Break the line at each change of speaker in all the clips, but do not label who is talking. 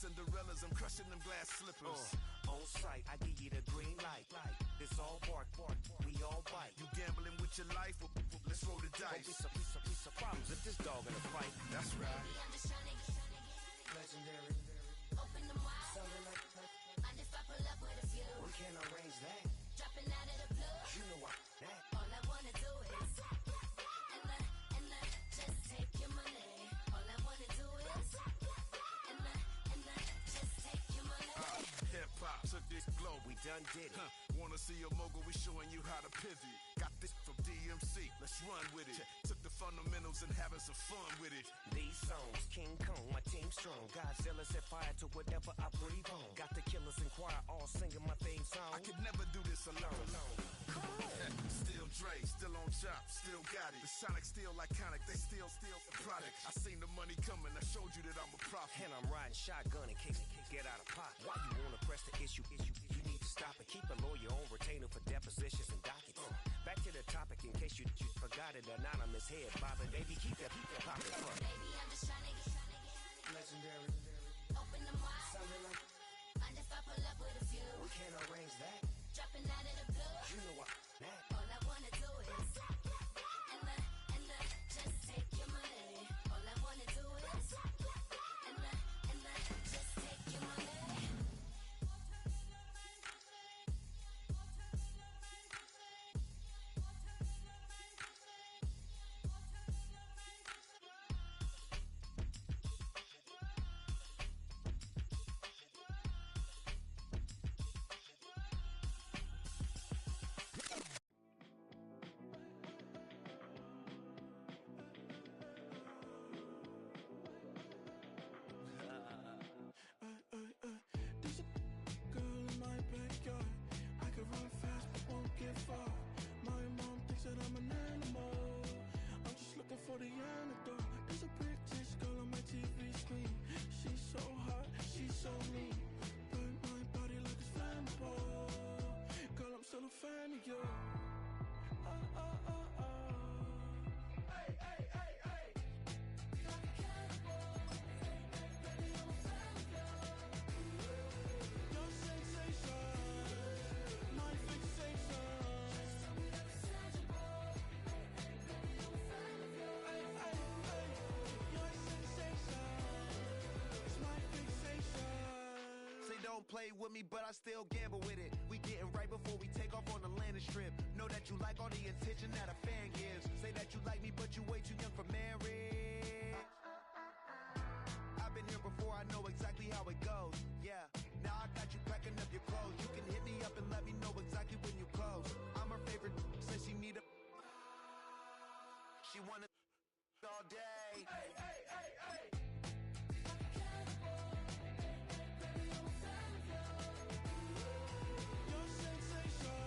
Cinderellas, I'm crushing them glass slippers.
On sight, I give you the green light. This all bark, we all bite.
You gambling with your life? Well, let's roll the dice.
Piece of problems if this dog in a fight.
That's right.
I'm just trying to get
Legendary.
open them wide.
Something like
And if I pull up with a few,
we can't arrange that.
dropping out of the blue.
You know what that.
All I wanna do is and just take your money. All I wanna do is and just take your money.
Hip hop took this globe.
We done did it.
Wanna see a mogul? We showing you how to pivot. Got this from DMC. Let's run with it. Took the fundamentals and having some fun with it.
These songs, King Kong, my team strong. Godzilla set fire to whatever I breathe on. Got the killers in choir all singing my theme song.
I could never do this alone. Still Dre, still on chop, still got it. The Sonic still iconic, they still the product. I seen the money coming, I showed you that I'm a prophet.
And I'm riding shotgun in case it get out of pocket. Why you wanna press the issue? You need to stop and keep a lawyer on retainer for depositions and dockets. Back to the topic in case you forgot it. Anonymous head bobbing, baby, keep that popping front.
Baby, I'm just trying to get
Legendary.
open them wide.
Something like
And if I pull up with a few,
we can't arrange that.
dropping out of the blue.
You know what that.
All I wanna do is and just take your money. All I wanna do is and just take your money.
There's a girl in my backyard. I can run fast but won't get far. My mom thinks that I'm an animal. I'm just looking for the antidote. There's a British girl on my TV screen. She's so hot, she's so mean. Burn my body like it's flammable. Girl, I'm still a fan of you. Hey, hey, hey, hey. Like a cannibal. Baby, I'm a fan of you. Your sensation, my fixation. Just tell me that it's tangible. Baby, I'm a fan of you. Hey, hey, hey. Your sensation is my fixation.
Say don't play with me, but I still gamble with it. We getting right before we take off on the landing strip. Know that you like all the attention that a fan gives. Say that you like me, but you way too young for marriage. I've been here before, I know exactly how it goes. Yeah, now I got you packing up your clothes. You can hit me up and let me know exactly when you close. I'm her favorite, says she need a. She wanna all day.
Hey, hey, hey, hey. Your sensation,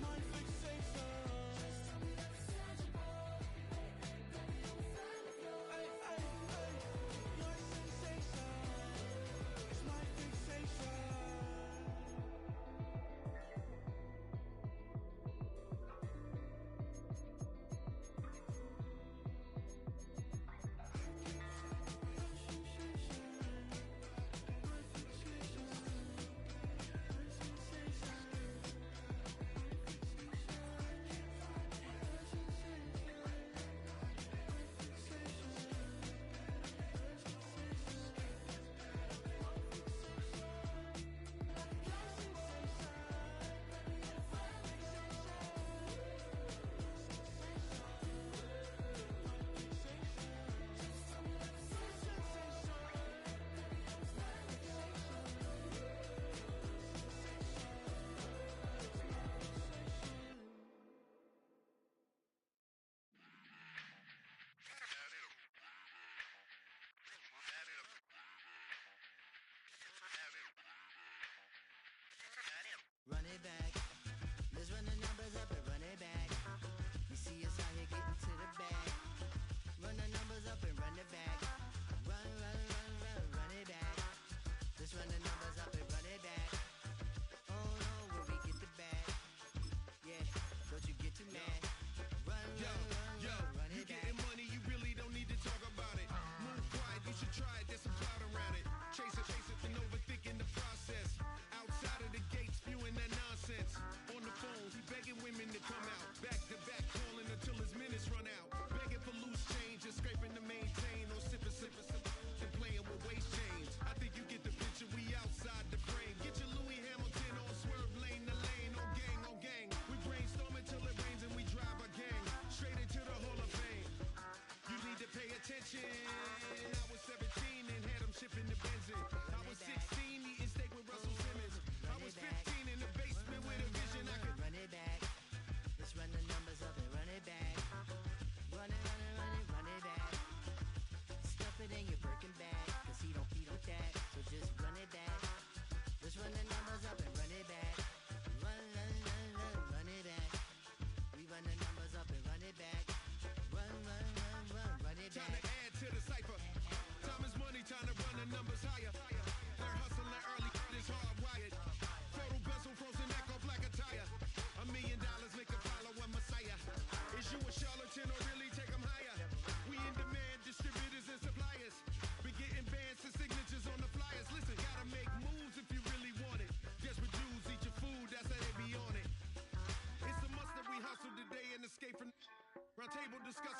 my fixation. Just tell me that it's tangible. Baby, I'm a fan of you. Hey, hey, hey. Your sensation.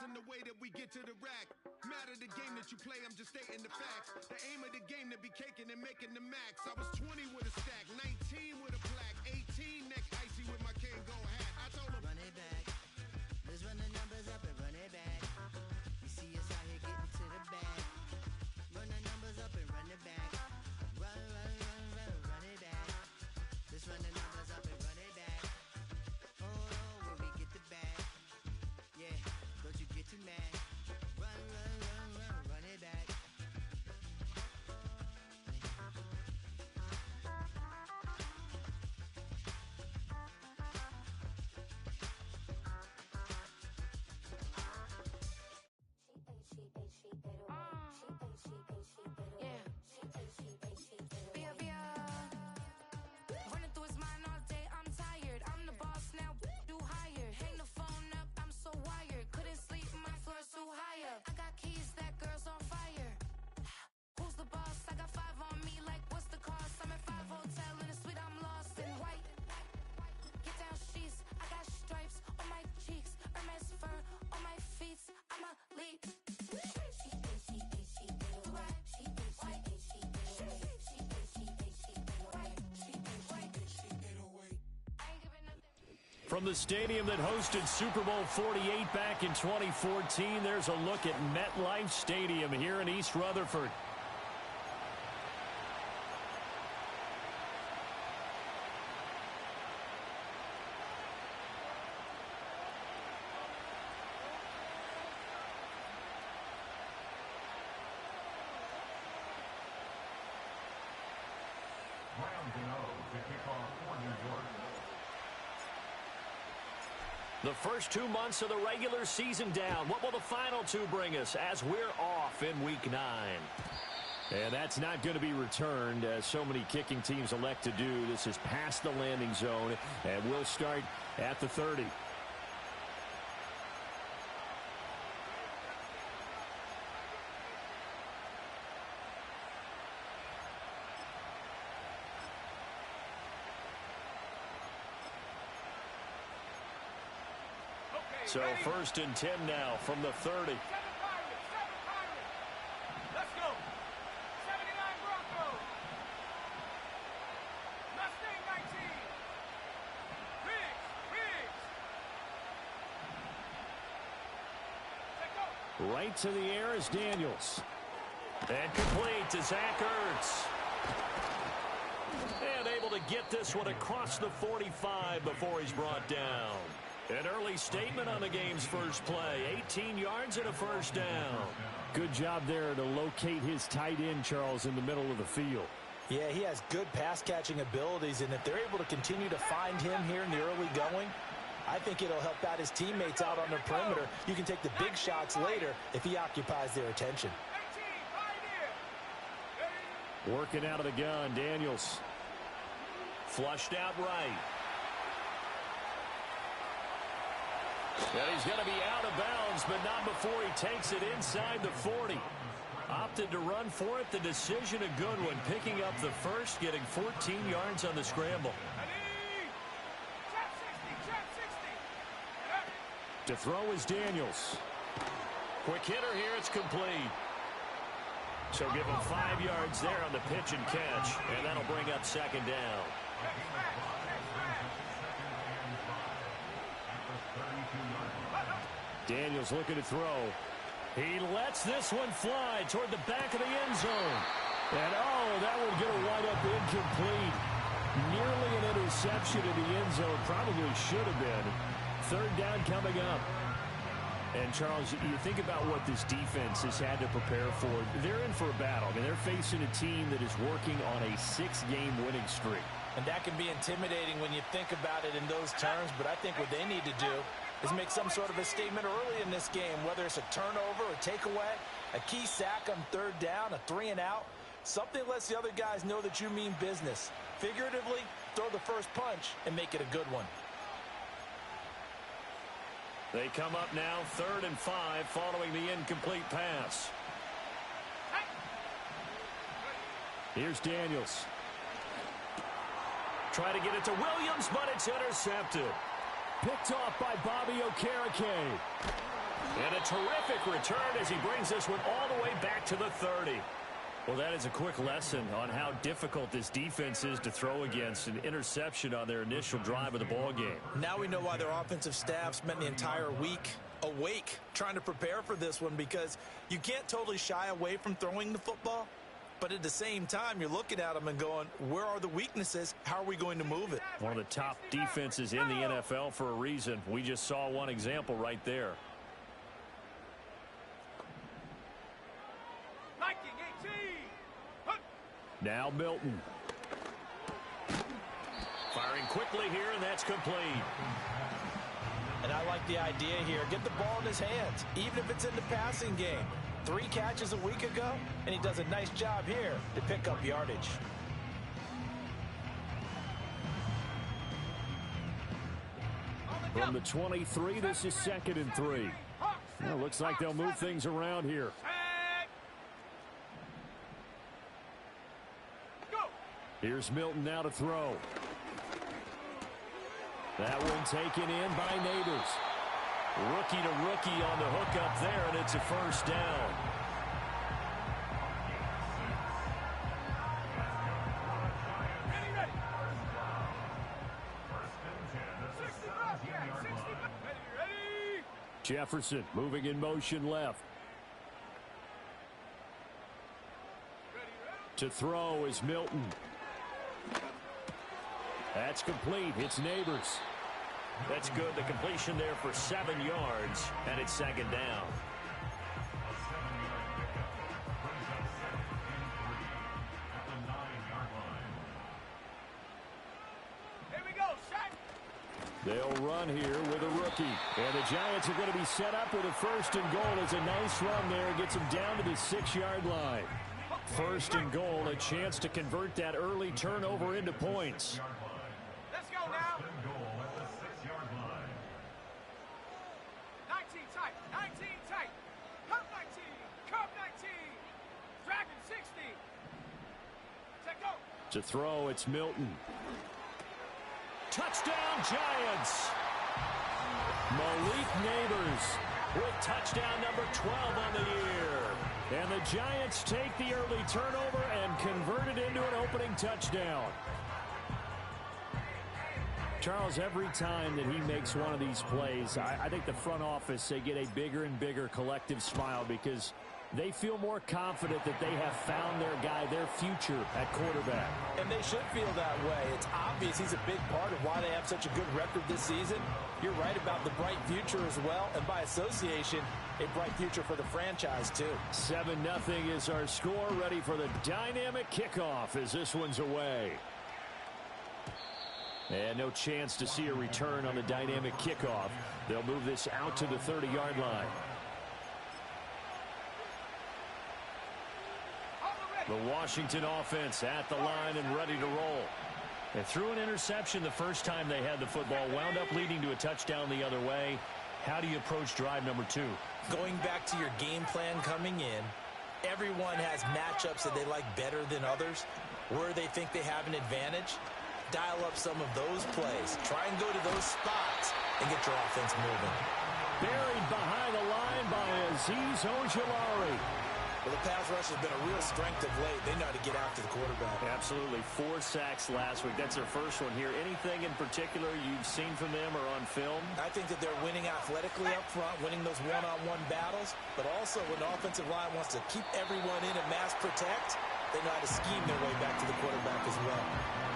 in the way that we get to the rack. Matter the game that you play, I'm just stating the facts. The aim of the game to be caking and making the max. I was 20 with a stack, 19 with a plaque, 18 neck icy with my Kango hat. I told him,
Run it back. Let's run the numbers up and run it back. You see us out here getting to the bag. Run the numbers up and run it back. Run, run, run, run, run it back. Let's run the numbers up and run it back. Oh, when we get the bag. Yeah, don't you get too mad. Run, run, run, run, run it back.
Running through his mind all day, I'm tired. I'm the boss now, do higher. Hang the phone up, I'm so wired. Couldn't sleep, my floor's too higher. I got keys, that girl's on fire. Who's the boss? I got 5 on me, like what's the cost? I'm at 5 hotel in a suite, I'm lost in white. Get down sheets, I got stripes on my cheeks. Hermes fur on my feet, I'm a leap.
From the stadium that hosted Super Bowl 48 back in 2014, there's a look at MetLife Stadium here in East Rutherford. The first 2 months of the regular season down. What will the final 2 bring us as we're off in Week 9? And that's not going to be returned, as so many kicking teams elect to do. This is past the landing zone, and we'll start at the 30. So first and 10 now from the 30.
Let's go. 79 Broncos. Mustang 19. Riggs.
Right to the air is Daniels. And complete to Zach Ertz. And able to get this one across the 45 before he's brought down. An early statement on the game's first play. 18 yards and a first down.
Good job there to locate his tight end, Charles, in the middle of the field.
Yeah, he has good pass-catching abilities, and if they're able to continue to find him here in the early going, I think it'll help out his teammates out on the perimeter. You can take the big shots later if he occupies their attention.
Working out of the gun, Daniels. Flushed out right. And he's going to be out of bounds, but not before he takes it inside the 40. Opted to run for it. The decision a good one. Picking up the first, getting 14 yards on the scramble. To throw is Daniels. Quick hitter here. It's complete. So give him 5 yards there on the pitch and catch, and that'll bring up second down. Daniels looking to throw. He lets this one fly toward the back of the end zone. And, oh, that one going to wind up incomplete. Nearly an interception in the end zone. Probably should have been. Third down coming up. And, Charles, you think about what this defense has had to prepare for. They're in for a battle. I mean, they're facing a team that is working on a 6-game winning streak.
And that can be intimidating when you think about it in those terms, but I think what they need to do is make some sort of a statement early in this game, whether it's a turnover, a takeaway, a key sack on third down, a 3-and-out. Something lets the other guys know that you mean business. Figuratively, throw the first punch and make it a good one.
They come up now 3rd and 5 following the incomplete pass. Here's Daniels. Try to get it to Williams, but it's intercepted. Picked off by Bobby Okereke. And a terrific return as he brings this one all the way back to the 30. Well, that is a quick lesson on how difficult this defense is to throw against. An interception on their initial drive of the ball game.
Now we know why their offensive staff spent the entire week awake trying to prepare for this one, because you can't totally shy away from throwing the football. But at the same time, you're looking at them and going, where are the weaknesses? How are we going to move it?
One of the top defenses in the NFL for a reason. We just saw one example right there. Now Milton. Firing quickly here, and that's complete.
And I like the idea here. Get the ball in his hands, even if it's in the passing game. 3 catches a week ago, and he does a nice job here to pick up yardage.
From the 23, this is 2nd and 3. Well, looks like they'll move things around here. Here's Milton now to throw. That one taken in by Neighbors. Rookie to rookie on the hook up there, and it's a first down. Jefferson moving in motion left. To throw is Milton. That's complete. It's Neighbors. That's good. The completion there for 7 yards, and it's 2nd down.
Here we go, shot.
They'll run here with a rookie. And the Giants are going to be set up with a 1st and goal. It's a nice run there. It gets them down to the 6-yard line. 1st and goal, a chance to convert that early turnover into points.
Let's go now. 19 tight, 19 tight. Curve 19, curve 19. Dragon 60. Check go.
To throw, it's Milton. Touchdown, Giants! Malik Neighbors with touchdown number 12 on the year. And the Giants take the early turnover and convert it into an opening touchdown. Charles, every time that he makes one of these plays, I think the front office, they get a bigger and bigger collective smile because they feel more confident that they have found their guy, their future at quarterback.
And they should feel that way. It's obvious he's a big part of why they have such a good record this season. You're right about the bright future as well, and by association, a bright future for the franchise too.
7-0 is our score, ready for the dynamic kickoff as this one's away. And no chance to see a return on the dynamic kickoff. They'll move this out to the 30-yard line. The Washington offense at the line and ready to roll. They threw an interception the first time they had the football, wound up leading to a touchdown the other way. How do you approach drive number 2?
Going back to your game plan coming in, everyone has matchups that they like better than others, where they think they have an advantage. Dial up some of those plays. Try and go to those spots and get your offense moving.
Buried behind the line by Azeez Ojulari.
Well, the pass rush has been a real strength of late. They know how to get after the quarterback.
Absolutely. 4 sacks last week. That's their first one here. Anything in particular you've seen from them or on film?
I think that they're winning athletically up front, winning those one-on-one battles, but also when the offensive line wants to keep everyone in and mass protect, they know how to scheme their way back to the quarterback as well.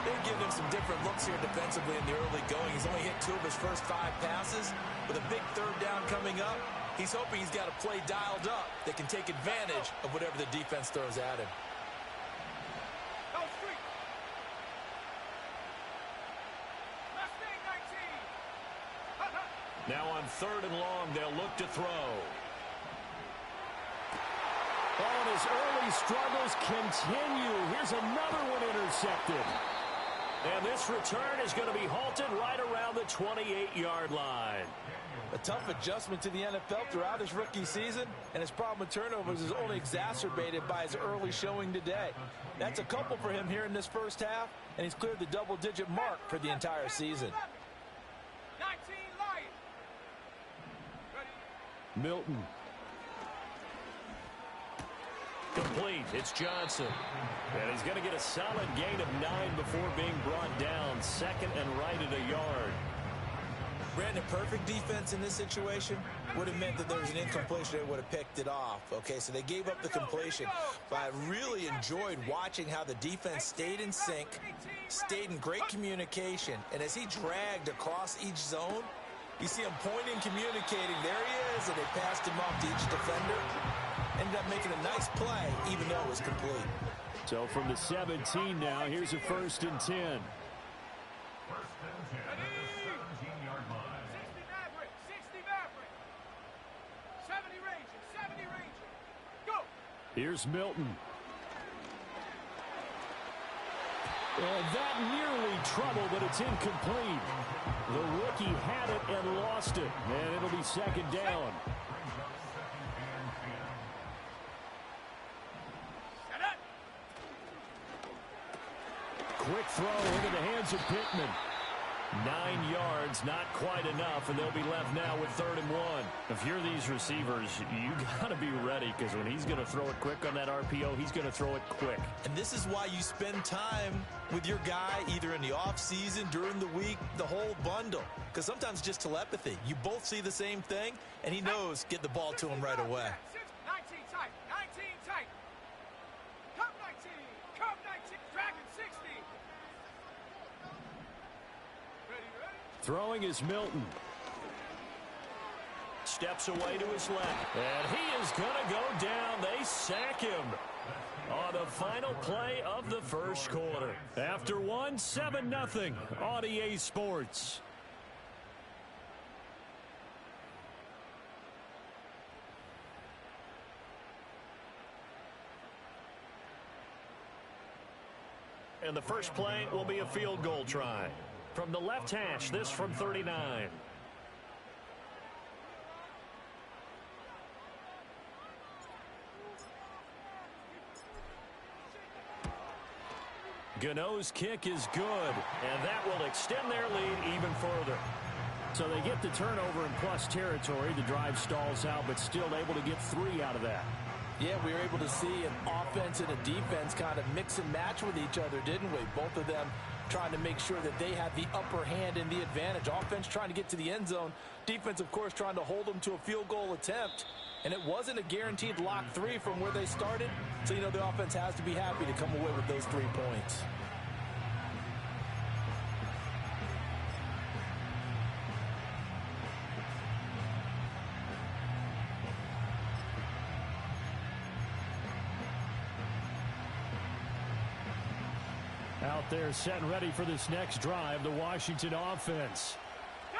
They're giving him some different looks here defensively in the early going. He's only hit 2 of his first 5 passes. With a big 3rd down coming up, he's hoping he's got a play dialed up that can take advantage of whatever the defense throws at him.
Go street. Mustang 19.
Now on 3rd and long, they'll look to throw. Oh, and his early struggles continue. Here's another one intercepted. And this return is going to be halted right around the 28-yard line.
A tough adjustment to the NFL throughout his rookie season, and his problem with turnovers is only exacerbated by his early showing today. That's a couple for him here in this first half, and he's cleared the double-digit mark for the entire season.
19 Lions. Ready,
Milton. Complete. It's Johnson. And he's going to get a solid gain of 9 before being brought down. Second and right at a yard.
Brandon, perfect defense in this situation would have meant that there was an incompletion. They would have picked it off. Okay, so they gave up the completion. But I really enjoyed watching how the defense stayed in sync, stayed in great communication. And as he dragged across each zone, you see him pointing, communicating. There he is, and they passed him off to each defender. Ended up making a nice play, even though it was complete.
So from the 17 now, here's a 1st and 10.
70 Ranger, go!
Here's Milton. And that nearly trouble, but it's incomplete. The rookie had it and lost it, and it'll be 2nd down. Quick throw into the hands of Pittman. 9 yards, not quite enough, and they'll be left now with 3rd and 1. If you're these receivers, you got to be ready, because when he's going to throw it quick on that RPO, he's going to throw it quick.
And this is why you spend time with your guy either in the offseason, during the week, the whole bundle. Because sometimes just telepathy. You both see the same thing, and he knows get the ball to him right away.
19 tight, 19 tight. Come 19, come 19, Dragon 60.
Throwing is Milton. Steps away to his left. And he is going to go down. They sack him on the final play of the 1st quarter. After 7-0 on EA Sports. And the first play will be a field goal try. From the left hash, this from 39. Gano's kick is good, and that will extend their lead even further. So they get the turnover in plus territory. The drive stalls out, but still able to get 3 out of that.
Yeah, we were able to see an offense and a defense kind of mix and match with each other, didn't we? Both of them trying to make sure that they had the upper hand and the advantage. Offense trying to get to the end zone. Defense, of course, trying to hold them to a field goal attempt. And it wasn't a guaranteed lock 3 from where they started. So, you know, the offense has to be happy to come away with those 3 points.
Out there set and ready for this next drive, the Washington offense.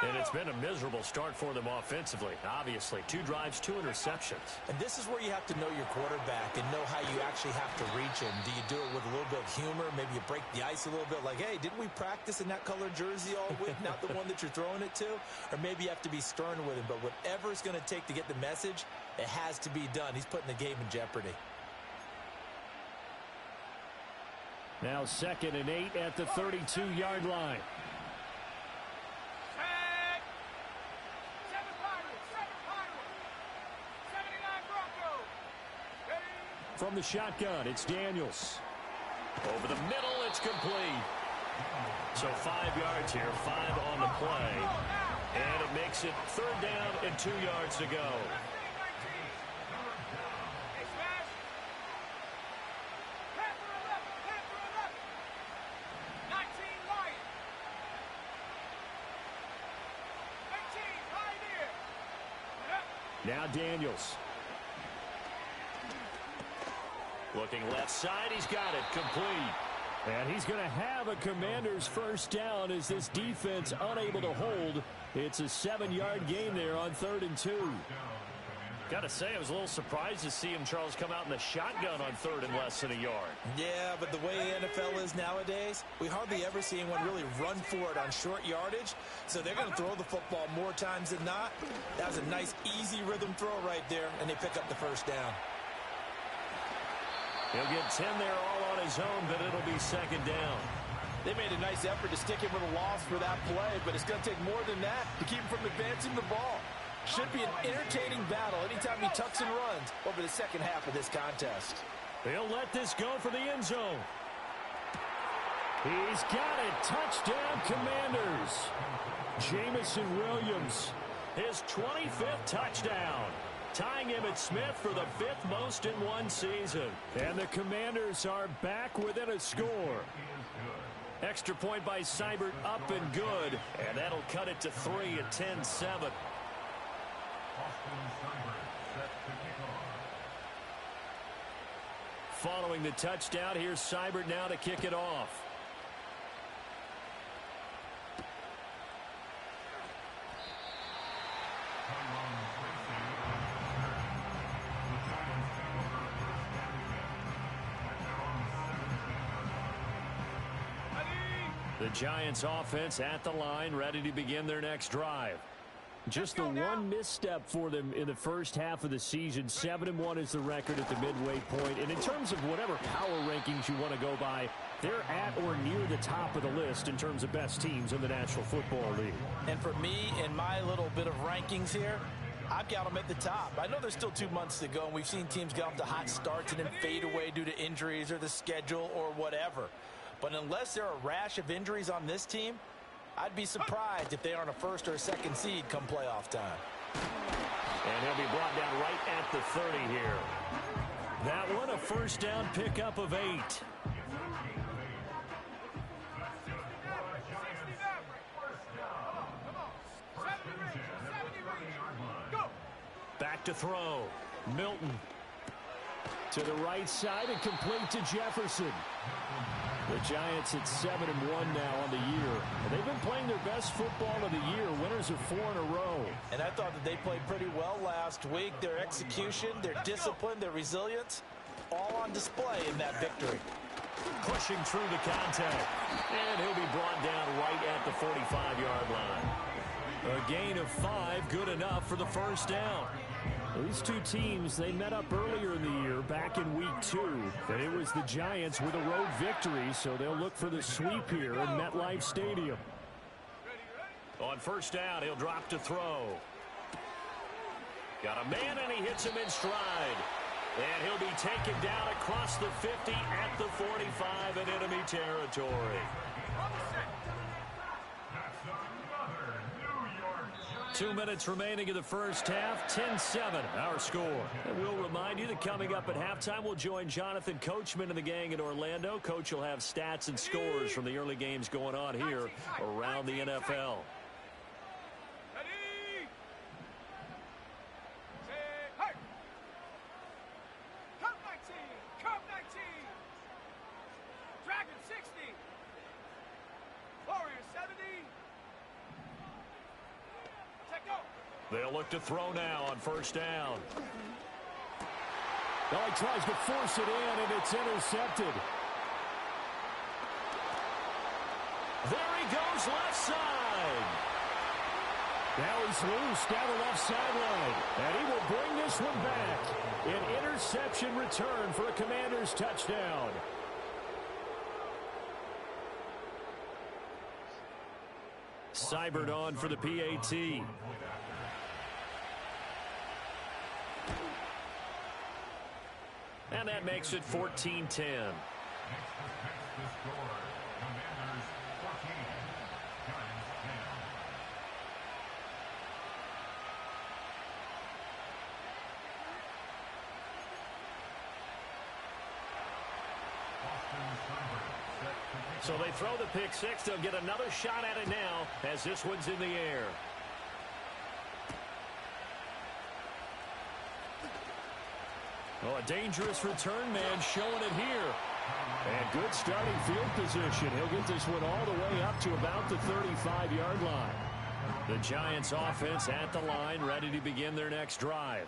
And it's been a miserable start for them offensively. Obviously, 2 drives, 2 interceptions.
And this is where you have to know your quarterback and know how you actually have to reach him. Do you do it with a little bit of humor? Maybe you break the ice a little bit like, hey, didn't we practice in that colored jersey all week? Not the one that you're throwing it to? Or maybe you have to be stern with him. But whatever it's going to take to get the message, it has to be done. He's putting the game in jeopardy.
Now 2nd and 8 at the 32-yard line. From the shotgun, it's Daniels. Over the middle, it's complete. So 5 yards here, 5 on the play. And it makes it 3rd down and 2 yards to go. Now Daniels. Looking left side, he's got it, complete. And he's going to have a Commander's 1st down as this defense unable to hold. It's a 7-yard gain there on 3rd and 2. Got to say, I was a little surprised to see him, Charles, come out in the shotgun on 3rd and less than a yard.
Yeah, but the way the NFL is nowadays, we hardly ever see anyone really run for it on short yardage. So they're going to throw the football more times than not. That was a nice, easy rhythm throw right there, and they pick up the 1st down.
He'll get 10 there all on his own, but it'll be 2nd down.
They made a nice effort to stick him with a loss for that play, but it's going to take more than that to keep him from advancing the ball. Should be an entertaining battle anytime he tucks and runs over the second half of this contest.
He'll let this go for the end zone. He's got it. Touchdown, Commanders. Jamison Williams, his 25th touchdown, tying Emmitt Smith for the 5th most in one season. And the Commanders are back within a score. Extra point by Seibert, up and good. And that'll cut it to 3 at 10-7. Following the touchdown, here's Seibert now to kick it off. The Giants offense at the line, ready to begin their next drive. Just the one misstep for them in the first half of the season. 7-1 is the record at the midway point. And in terms of whatever power rankings you want to go by, they're at or near the top of the list in terms of best teams in the National Football League.
And for me, in my little bit of rankings here, I've got them at the top. I know there's still 2 months to go, and we've seen teams get off to hot starts and then fade away due to injuries or the schedule or whatever. But unless there are a rash of injuries on this team, I'd be surprised if they aren't a first or a second seed come playoff time.
And he'll be brought down right at the 30 here. That one, a first down pickup of 8. Back to throw. Milton to the right side and complete to Jefferson. The Giants at 7-1 now on the year. And they've been playing their best football of the year, winners of 4 in a row.
And I thought that they played pretty well last week. Their execution, their discipline, their resilience, all on display in that victory.
Pushing through the contact. And he'll be brought down right at the 45-yard line. A gain of 5, good enough for the first down. These two teams, they met up earlier in the year, back in week 2. And it was the Giants with a road victory, so they'll look for the sweep here in MetLife Stadium. On first down, he'll drop to throw. Got a man, and he hits him in stride. And he'll be taken down across the 50 at the 45 in enemy territory. 2 minutes remaining in the first half, 10-7, our score. And we'll remind you that coming up at halftime, we'll join Jonathan Coachman and the gang in Orlando. Coach will have stats and scores from the early games going on here around the NFL. They'll look to throw now on first down. Well, he tries to force it in, and it's intercepted. There he goes, left side. Now he's loose down the left sideline, and he will bring this one back. An interception return for a Commanders touchdown. Seibert on for the PAT. And that makes it 14-10. So they throw the pick six. They'll get another shot at it now as this one's in the air. Oh, a dangerous return man showing it here. And good starting field position. He'll get this one all the way up to about the 35-yard line. The Giants offense at the line, ready to begin their next drive.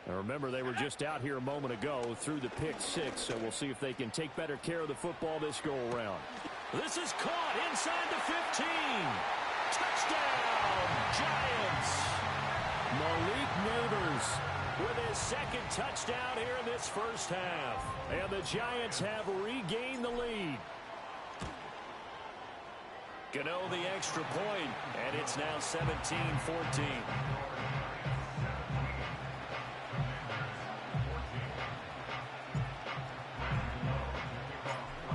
Now remember, they were just out here a moment ago through the pick six, so we'll see if they can take better care of the football this go-around. This is caught inside the 15. Touchdown, Giants. Malik Neighbors with his second touchdown here in this first half. And the Giants have regained the lead. Gano the extra point, and it's now 17-14.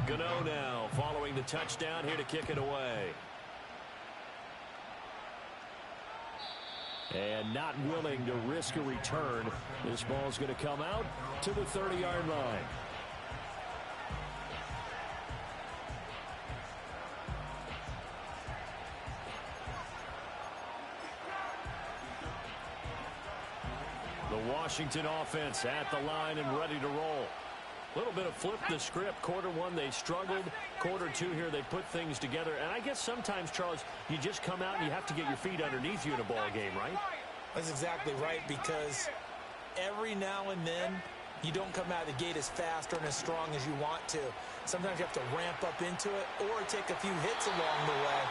Gano now following the touchdown here to kick it away. And not willing to risk a return. This ball's going to come out to the 30-yard line. The Washington offense at the line and ready to roll. A little bit of flip the script. Quarter one, they struggled. Quarter two here, they put things together. And I guess sometimes, Charles, you just come out and you have to get your feet underneath you in a ball game, right?
That's exactly right, because every now and then you don't come out of the gate as fast or as strong as you want to. Sometimes you have to ramp up into it or take a few hits along the way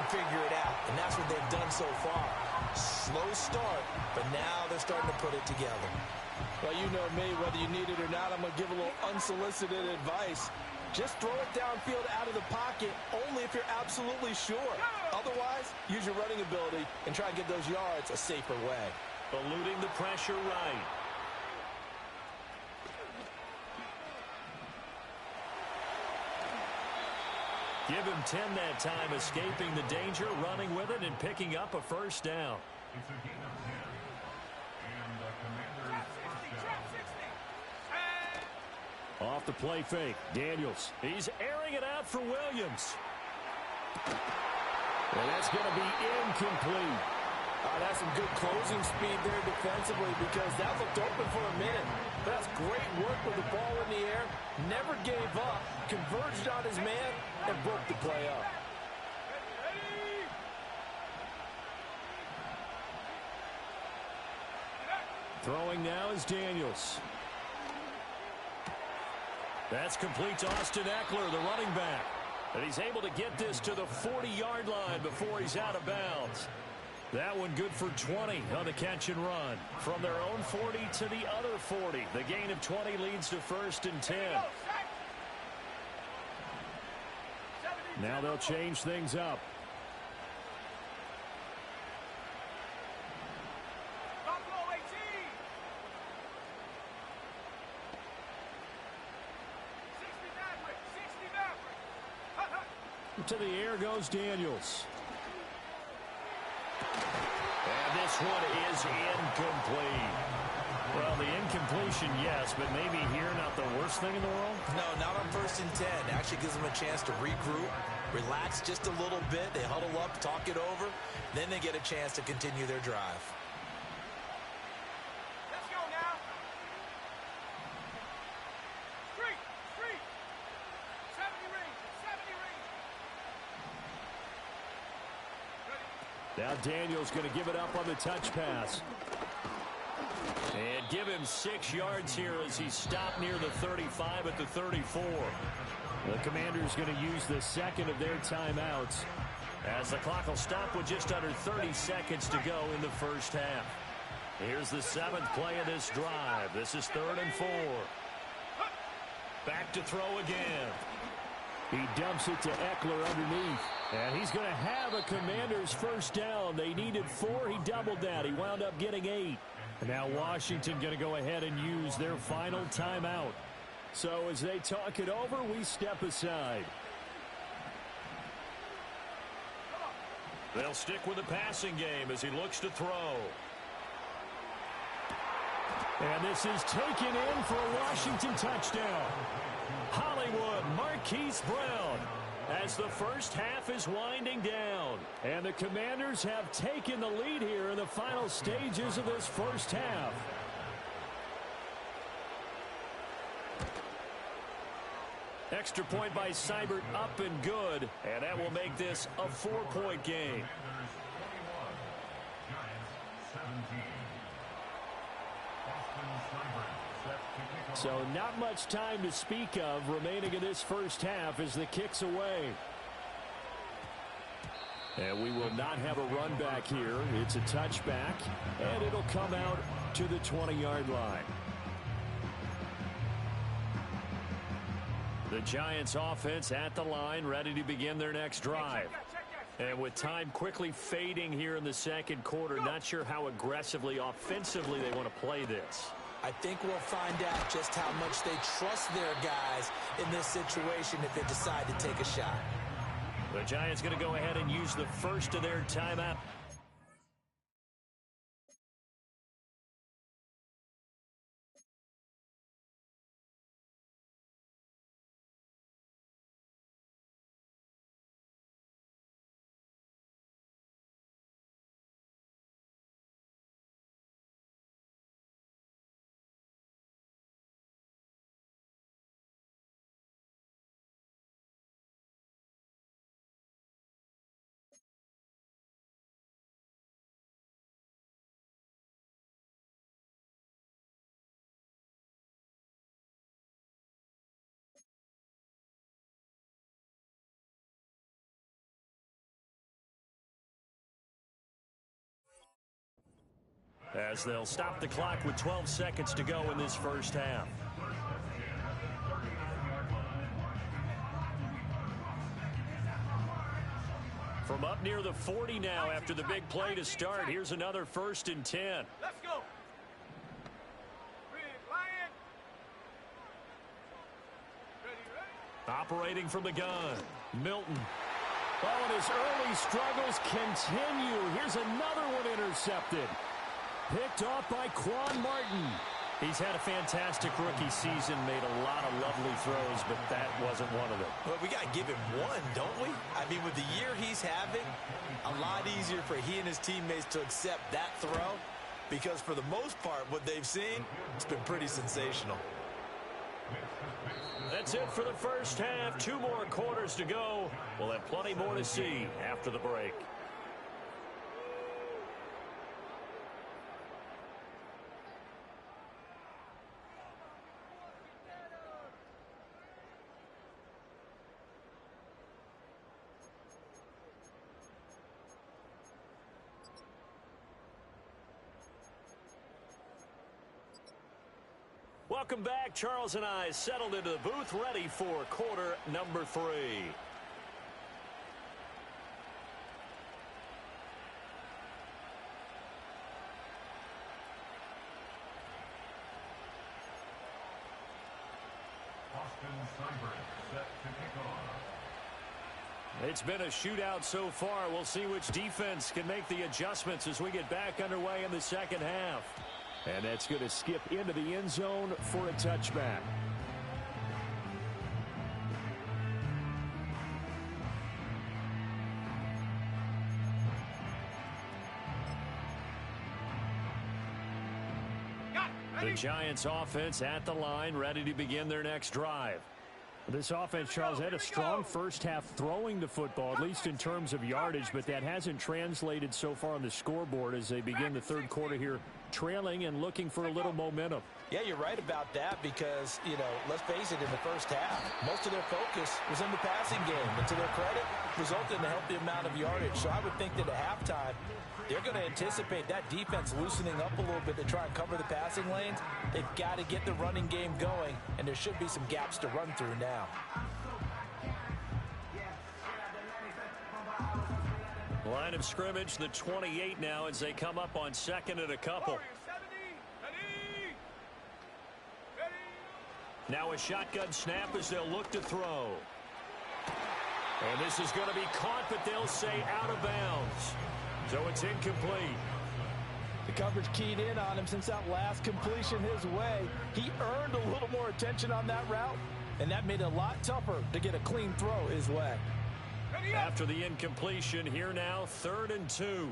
and figure it out. And that's what they've done so far. Slow start, but now they're starting to put it together.
Well, you know me, whether you need it or not, I'm going to give a little unsolicited advice. Just throw it downfield out of the pocket only if you're absolutely sure. Otherwise, use your running ability and try and get those yards a safer way.
Eluding the pressure right. Give him 10 that time, escaping the danger, running with it, and picking up a first down. Off the play fake, Daniels. He's airing it out for Williams. And that's going to be incomplete.
That's some good closing speed there defensively, because that looked open for a minute. But that's great work with the ball in the air. Never gave up, converged on his man, and broke the play up.
Throwing now is Daniels. That's complete to Austin Eckler, the running back. And he's able to get this to the 40-yard line before he's out of bounds. That one good for 20 on the catch and run. From their own 40 to the other 40. The gain of 20 leads to 1st and 10. Now they'll change things up. To the air goes Daniels. And this one is incomplete. Well, the incompletion, yes, but maybe here not the worst thing in the world?
No, not on 1st and 10. Actually gives them a chance to regroup, relax just a little bit. They huddle up, talk it over. Then they get a chance to continue their drive.
Let's go now. Street. 70 rings.
Now Daniels going to give it up on the touch pass. And give him 6 yards here as he stopped near the 35 at the 34. The Commanders going to use the second of their timeouts as the clock will stop with just under 30 seconds to go in the first half. Here's the 7th play of this drive. This is 3rd and 4. Back to throw again. He dumps it to Eckler underneath. And he's going to have a Commanders first down. They needed 4. He doubled that. He wound up getting 8. And now Washington going to go ahead and use their final timeout. So as they talk it over, we step aside. They'll stick with the passing game as he looks to throw. And this is taken in for a Washington touchdown. Hollywood Marquise Brown as the first half is winding down. And the Commanders have taken the lead here in the final stages of this first half. Extra point by Seibert up and good. And that will make this a 4-point game. So not much time to speak of remaining in this first half as the kick's away. And we will not have a run back here. It's a touchback, and it'll come out to the 20-yard line. The Giants offense at the line, ready to begin their next drive. And with time quickly fading here in the second quarter, not sure how aggressively, offensively they want to play this.
I think we'll find out just how much they trust their guys in this situation if they decide to take a shot.
The Giants going to go ahead and use the first of their timeout. As they'll stop the clock with 12 seconds to go in this first half. From up near the 40 now after the big play to start, here's another 1st and 10.
Let's go. Big Lion. Ready.
Operating from the gun, Milton. Oh, and his early struggles continue. Here's another one intercepted. Picked off by Quan Martin. He's had a fantastic rookie season, made a lot of lovely throws, but that wasn't one of them.
Well, we got to give him one, don't we? I mean, with the year he's having, a lot easier for he and his teammates to accept that throw because for the most part, what they've seen, it's been pretty sensational.
That's it for the first half. 2 more quarters to go. We'll have plenty more to see after the break. Welcome back. Charles and I settled into the booth, ready for quarter number 3. It's been a shootout so far. We'll see which defense can make the adjustments as we get back underway in the second half. And that's going to skip into the end zone for a touchback. The Giants offense at the line, ready to begin their next drive. This offense, Charles, had a strong first half throwing the football, at least in terms of yardage, but that hasn't translated so far on the scoreboard as they begin the third quarter here, trailing and looking for a little momentum.
Yeah, you're right about that because, you know, let's face it, in the first half, most of their focus was in the passing game. And to their credit, resulted in a healthy amount of yardage. So I would think that at halftime, they're going to anticipate that defense loosening up a little bit to try and cover the passing lanes. They've got to get the running game going, and there should be some gaps to run through now.
Line of scrimmage, the 28 now as they come up on 2nd and a couple. Now a shotgun snap as they'll look to throw. And this is going to be caught, but they'll say out of bounds. So it's incomplete.
The coverage keyed in on him since that last completion his way. He earned a little more attention on that route, and that made it a lot tougher to get a clean throw his way.
After the incompletion, here now, 3rd and 2.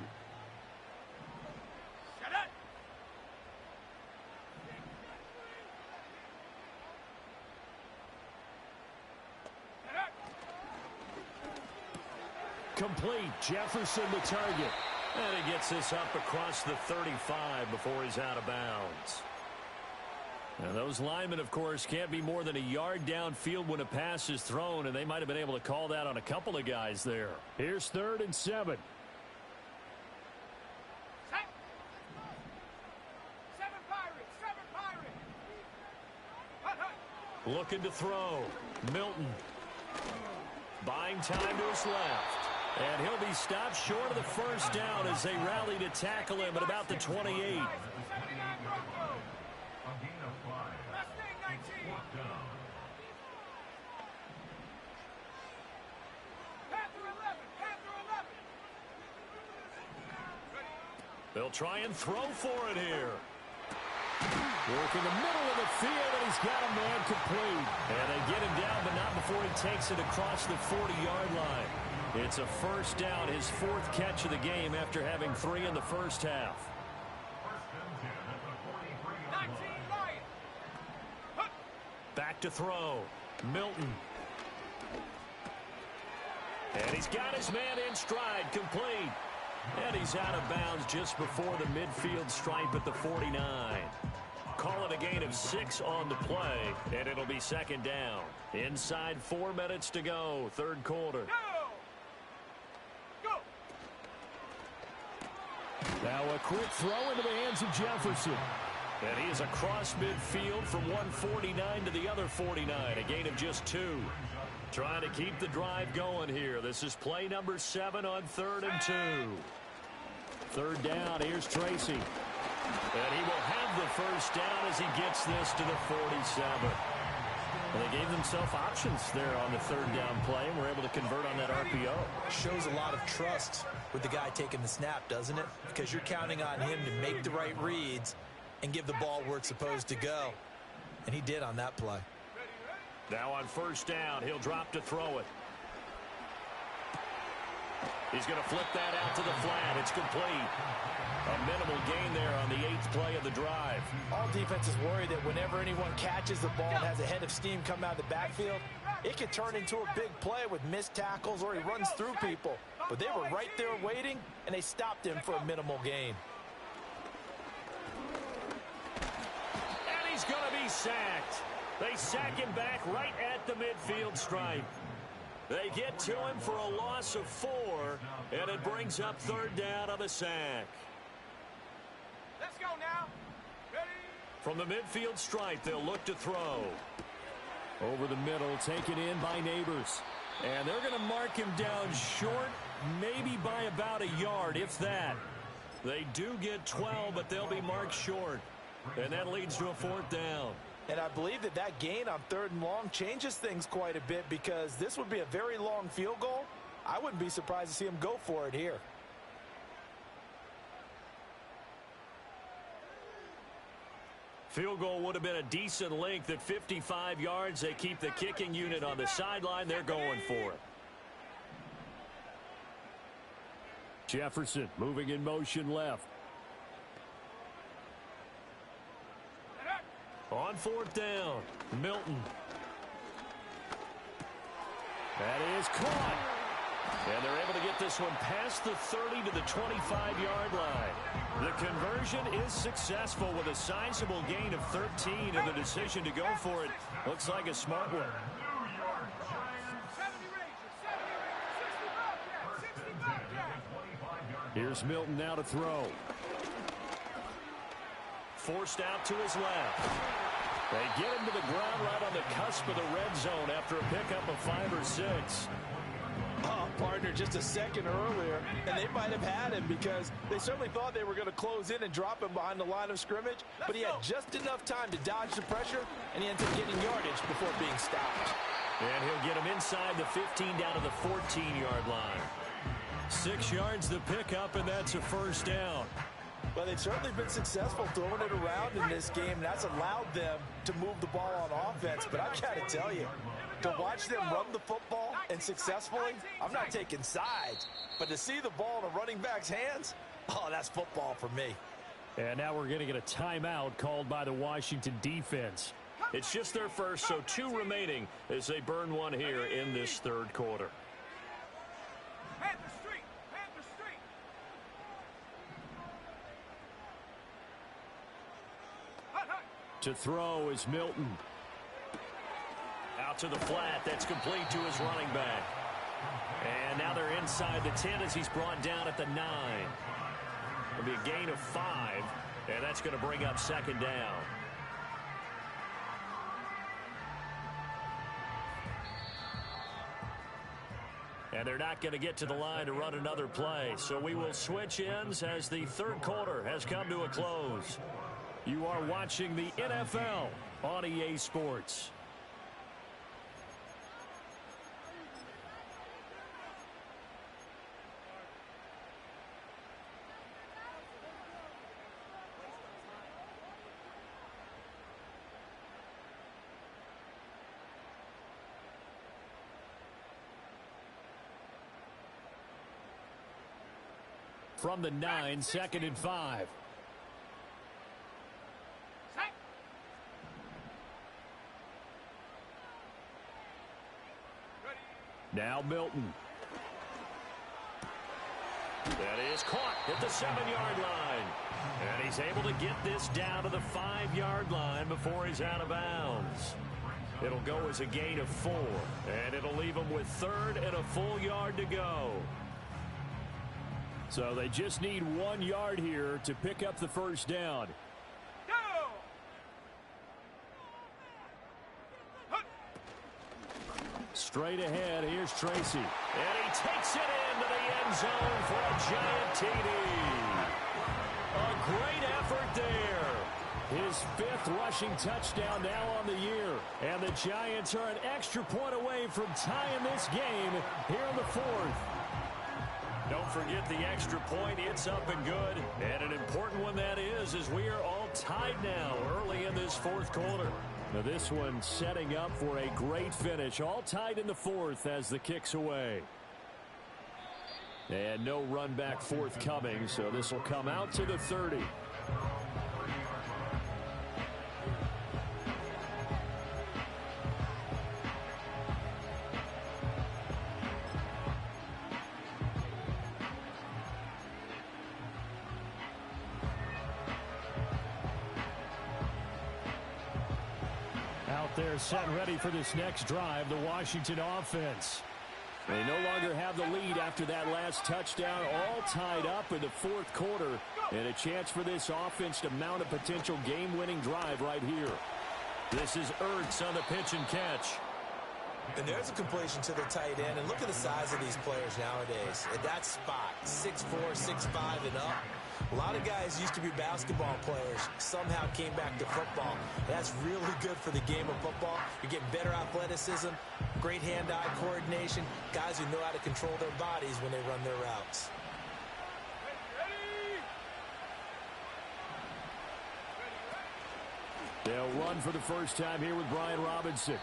Complete. Jefferson the target. And he gets this up across the 35 before he's out of bounds. And those linemen, of course, can't be more than a yard downfield when a pass is thrown, and they might have been able to call that on a couple of guys there. Here's 3rd and 7.
7 Pirates.
Looking to throw. Milton. Buying time to his left. And he'll be stopped short of the first down as they rally to tackle him at about the 28. They'll try and throw for it here. Work in the middle of the field, and he's got a man complete. And they get him down, but not before he takes it across the 40-yard line. It's a first down, his fourth catch of the game after having 3 in the first half. Back to throw. Milton. And he's got his man in stride, complete. And he's out of bounds just before the midfield stripe at the 49. Call it a gain of 6 on the play, and it'll be second down. Inside 4 minutes to go, third quarter.
Go!
Now a quick throw into the hands of Jefferson. And he is across midfield from 149 to the other 49, a gain of just 2. Trying to keep the drive going here. This is play number 7 on 3rd and 2. Third down, here's Tracy. And he will have the first down as he gets this to the 47. And they gave themselves options there on the third down play and were able to convert on that RPO.
Shows a lot of trust with the guy taking the snap, doesn't it? Because you're counting on him to make the right reads and give the ball where it's supposed to go. And he did on that play.
Now on first down, he'll drop to throw it. He's going to flip that out to the flat. It's complete. A minimal gain there on the 8th play of the drive.
All defenses worry that whenever anyone catches the ball and has a head of steam come out of the backfield, it could turn into a big play with missed tackles or he runs through people. But they were right there waiting, and they stopped him for a minimal gain.
And he's going to be sacked. They sack him back right at the midfield stripe. They get to him for a loss of 4, and it brings up third down on the sack.
Let's go now. Ready?
From the midfield stripe, they'll look to throw. Over the middle, taken in by Neighbors. And they're going to mark him down short, maybe by about a yard, if that. They do get 12, but they'll be marked short. And that leads to a fourth down.
And I believe that gain on 3rd and long changes things quite a bit because this would be a very long field goal. I wouldn't be surprised to see him go for it here.
Field goal would have been a decent length at 55 yards. They keep the kicking unit on the sideline. They're going for it. Jefferson moving in motion left. On fourth down, Milton. That is caught. And they're able to get this one past the 30 to the 25-yard line. The conversion is successful with a sizable gain of 13, and the decision to go for it looks like a smart one. Here's Milton now to throw. Forced out to his left. They get him to the ground right on the cusp of the red zone after a pickup of 5 or 6.
Oh, partner, just a second earlier, and they might have had him because they certainly thought they were going to close in and drop him behind the line of scrimmage, but he had just enough time to dodge the pressure, and he ended up getting yardage before being stopped.
And he'll get him inside the 15 down to the 14-yard line. 6 yards the pickup, and that's a first down.
Well, they've certainly been successful throwing it around in this game, and that's allowed them to move the ball on offense. But I've got to tell you, to watch them run the football and successfully, I'm not taking sides. But to see the ball in a running back's hands, oh, that's football for me.
And now we're going to get a timeout called by the Washington defense. It's just their first, so 2 remaining as they burn one here in this third quarter. To throw is Milton. Out to the flat. That's complete to his running back. And now they're inside the 10 as he's brought down at the 9. It'll be a gain of 5, and that's going to bring up second down. And they're not going to get to the line to run another play. So we will switch ends as the third quarter has come to a close. You are watching the NFL on EA Sports. From the 9, 2nd and 5. Now Milton. That is caught at the 7-yard line. And he's able to get this down to the 5-yard line before he's out of bounds. It'll go as a gain of 4. And it'll leave him with 3rd and a full yard to go. So they just need 1 yard here to pick up the first down. Straight ahead, here's Tracy. And he takes it into the end zone for a giant TD. A great effort there. His 5th rushing touchdown now on the year. And the Giants are an extra point away from tying this game here in the 4th. Don't forget the extra point. It's up and good. And an important one that is, as we are all tied now early in this 4th quarter. Now this one setting up for a great finish. All tied in the 4th as the kick's away. And no run back forthcoming, so this will come out to the 30. Out there set and ready for this next drive, the Washington offense. They no longer have the lead after that last touchdown, all tied up in the 4th quarter, and a chance for this offense to mount a potential game-winning drive right here. This is Ertz on the pitch and catch.
And there's a completion to the tight end, and look at the size of these players nowadays. At that spot, 6'4", 6'5", and up. A lot of guys used to be basketball players, somehow came back to football. That's really good for the game of football. You're getting better athleticism, great hand-eye coordination, guys who know how to control their bodies when they run their routes.
They'll run for the first time here with Brian Robinson.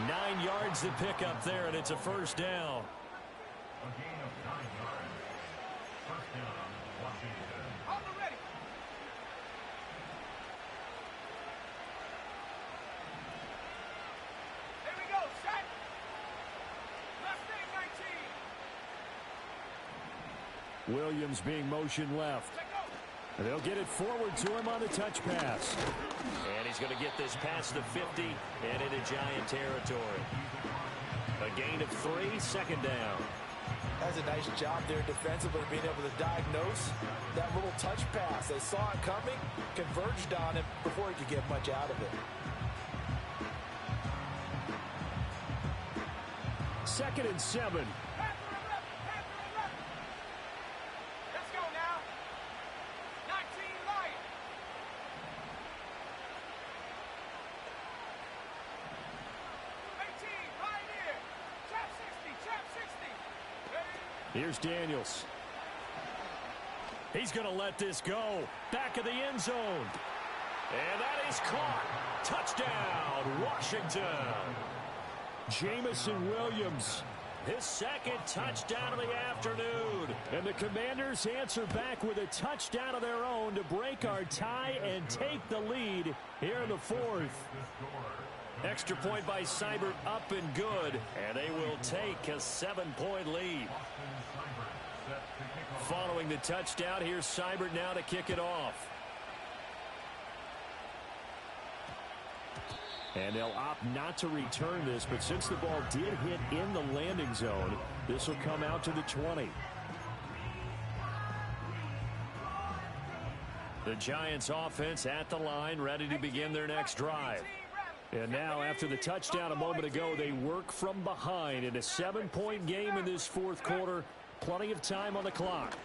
9 yards to pick up there, and it's a first down.
A gain of 9 yards. First down, Washington.
Williams being motion left. And they'll get it forward to him on the touch pass.
And he's going to get this past the 50 and into Giant territory. A gain of 3, 2nd down.
That's a nice job there defensively, being able to diagnose that little touch pass. They saw it coming, converged on him before he could get much out of it.
2nd and 7. Here's Daniels. He's going to let this go. Back of the end zone. And that is caught. Touchdown, Washington. Jamison Williams, his 2nd touchdown of the afternoon. And the Commanders answer back with a touchdown of their own to break our tie and take the lead here in the 4th. Extra point by Seibert up and good. And they will take a 7-point lead. Following the touchdown, here's Seibert now to kick it off. And they'll opt not to return this, but since the ball did hit in the landing zone, this will come out to the 20. The Giants offense at the line, ready to begin their next drive. And now, after the touchdown a moment ago, they work from behind in a 7-point game in this 4th quarter. Plenty of time on the clock.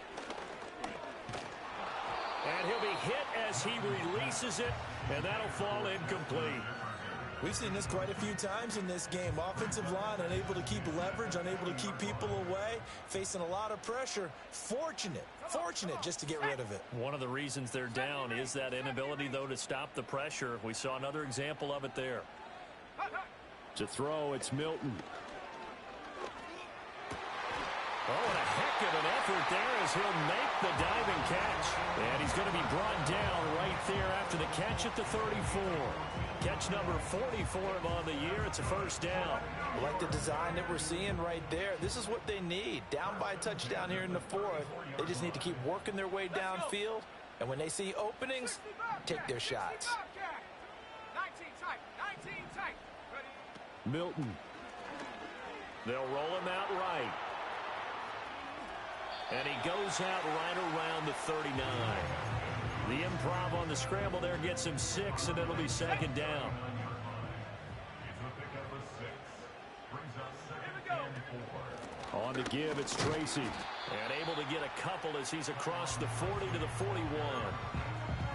And he'll be hit as he releases it, and that'll fall incomplete.
We've seen this quite a few times in this game. Offensive line unable to keep leverage, unable to keep people away, facing a lot of pressure. Fortunate just to get rid of it.
One of the reasons they're down is that inability, though, to stop the pressure. We saw another example of it there.
To throw, it's Milton. Oh, and a heck
heck of an effort there as he'll make the diving catch. And he's going to be brought down right there after the catch at the 34. Catch number 44 on the year. It's a first down.
I like the design that we're seeing right there. This is what they need. Down by a touchdown here in the fourth. They just need to keep working their way downfield. And when they see openings, take their shots.
19 tight. 19 tight. Ready?
Milton.
They'll roll him out right. And he goes out right around the 39. The improv on the scramble there gets him 6, and it'll be second down.
On the give, it's Tracy.
And able to get a couple as he's across the 40 to the 41.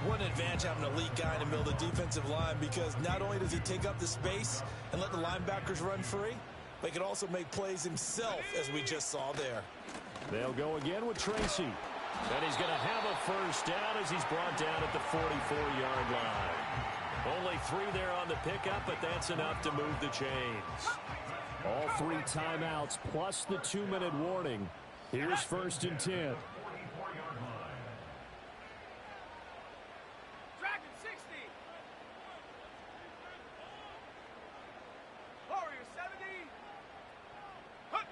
What an advantage having an elite guy in the middle of the defensive line, because not only does he take up the space and let the linebackers run free, but he can also make plays himself, as we just saw there.
They'll go again with Tracy.
And he's going to have a first down as he's brought down at the 44-yard line. Only 3 there on the pickup, but that's enough to move the chains.
All 3 timeouts plus the 2-minute warning. Here's first and 10.
Dragon 60. Warrior 70. Hunt.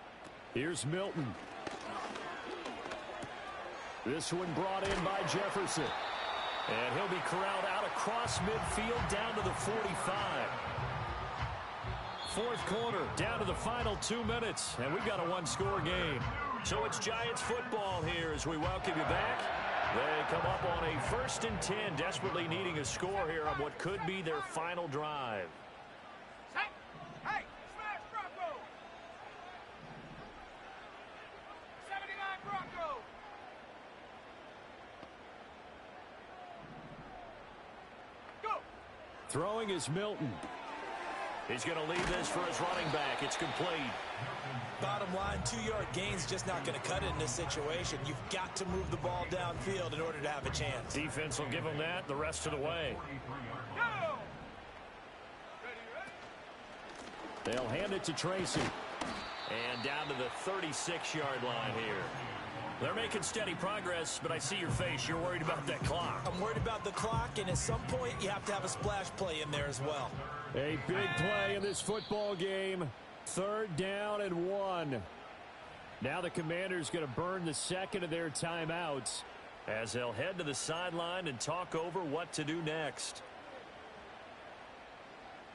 Here's Milton. This one brought in by Jefferson.
And he'll be corralled out across midfield down to the 45. Fourth quarter, down to the final 2 minutes, and we've got a one-score game. So it's Giants football here as we welcome you back. They come up on a first and 10, desperately needing a score here on what could be their final drive.
Hey, smash Bronco. 79 Bronco. Go.
Throwing is Milton.
He's going to leave this for his running back. It's complete.
Bottom line, 2-yard gain's just not going to cut it in this situation. You've got to move the ball downfield in order to have a chance.
Defense will give him that the rest of the way.
Go. Ready.
They'll hand it to Tracy.
And down to the 36-yard line here. They're making steady progress, but I see your face. You're worried about that clock.
I'm worried about the clock, and at some point, you have to have a splash play in there as well.
A big play in this football game. 3rd down and 1. Now the Commanders going to burn the second of their timeouts
as they'll head to the sideline and talk over what to do next.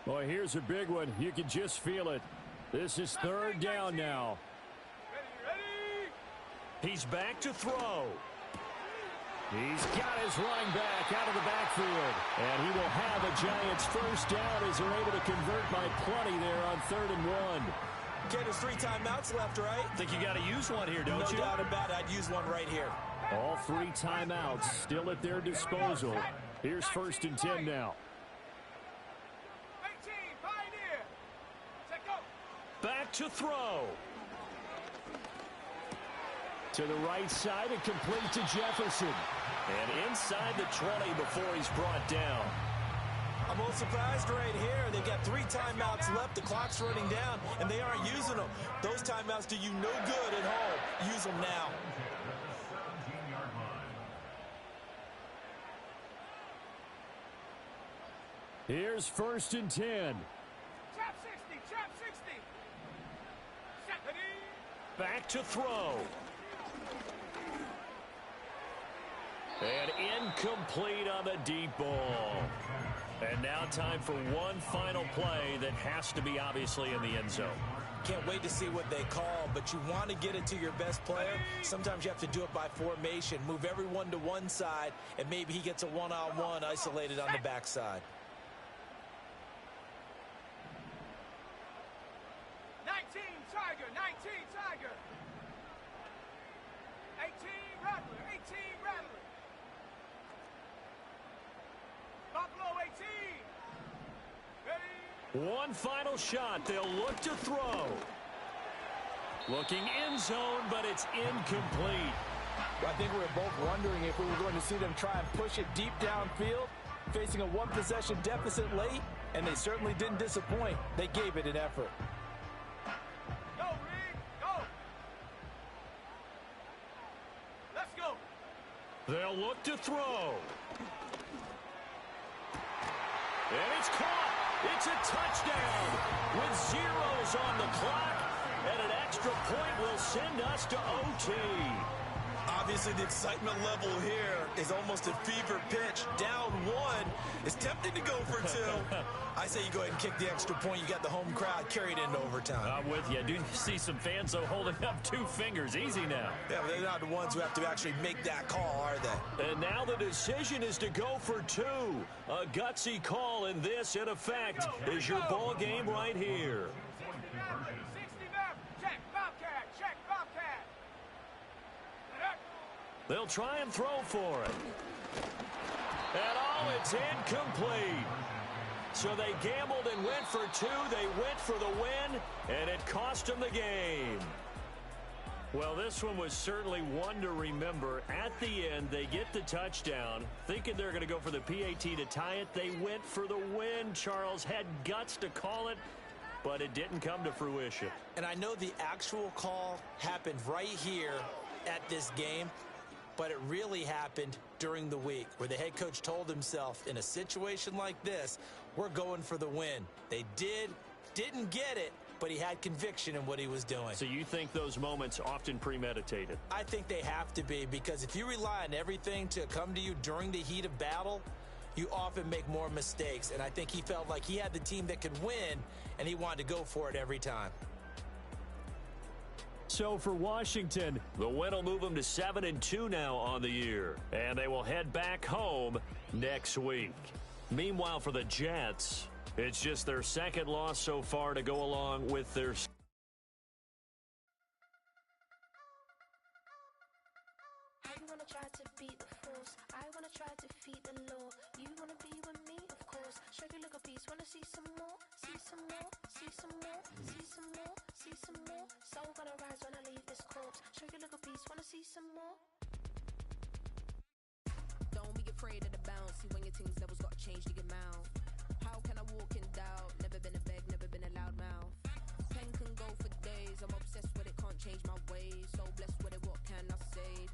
Boy, here's a big one. You can just feel it. This is 3rd down now.
Ready.
He's back to throw.
He's got his running back out of the backfield. And he will have a Giants first down as they're able to convert by plenty there on 3rd and 1.
Okay, there's 3 timeouts left, right?
Think you got to use one here, don't you?
No doubt about it. I'd use one right here.
All 3 timeouts still at their disposal. Here's first and 10 now.
18, Pioneer. Set go.
Back to throw.
To the right side and complete to Jefferson.
And inside the 20 before he's brought down.
I'm a little surprised right here. They've got 3 timeouts left. The clock's running down, and they aren't using them. Those timeouts do you no good at home. Use them now.
Here's first and 10.
Chap 60, chap 60. Set. Ready.
Back to throw. And incomplete on the deep ball. And now time for one final play that has to be obviously in the end zone.
Can't wait to see what they call, but you want to get it to your best player. Sometimes you have to do it by formation. Move everyone to one side, and maybe he gets a one-on-one isolated on the backside.
19 Tiger, 19 Tiger. 18 Rattler, 18 Rattler. Buffalo 18. Ready.
One final shot. They'll look to throw. Looking end zone, but it's incomplete.
I think we were both wondering if we were going to see them try and push it deep downfield, facing a one-possession deficit late, and they certainly didn't disappoint. They gave it an effort.
Go, Reed, go.
They'll look to throw. And it's caught. It's a touchdown with zeros on the clock. And an extra point will send us to OT.
Obviously, the excitement level here is almost a fever pitch. Down one. It's tempting to go for two. I say you go ahead and kick the extra point. You got the home crowd carried into overtime.
I'm with you. I do see some fans, though, holding up 2 fingers. Easy now.
Yeah, but they're not the ones who have to actually make that call, are they?
And now the decision is to go for 2. A gutsy call, and this, in effect, is your ball game right here.
60 left. Check, Bobcat. Check, Bobcat.
They'll try and throw for it. And it's incomplete. So they gambled and went for 2. They went for the win, and it cost them the game. Well, this one was certainly one to remember. At the end, they get the touchdown. Thinking they're going to go for the PAT to tie it, they went for the win. Charles had guts to call it, but it didn't come to fruition.
And I know the actual call happened right here at this game, but it really happened during the week where the head coach told himself, in a situation like this, we're going for the win. They didn't get it, but he had conviction in what he was doing.
So you think those moments often premeditated?
I think they have to be, because if you rely on everything to come to you during the heat of battle, you often make more mistakes. And I think he felt like he had the team that could win, and he wanted to go for it every time.
So for Washington, the win will move them to 7-2 now on the year. And they will head back home next week. Meanwhile, for the Jets, it's just their second loss so far to go along with their...
I wanna try to beat the force. I wanna try to defeat the law. You wanna be with me, of course. Show you look a piece. Wanna see some more? See some more? See some more? See some more? See some more? Soul gonna rise when I leave this corpse. Show you look a piece. Wanna see some more?
Don't be afraid of the bounce. See when your things levels got to change to your mouth. How can I walk in doubt? Never been a beg, never been a loud mouth. Pen can go for days. I'm obsessed with it, can't change my ways. So blessed with it, what can I say?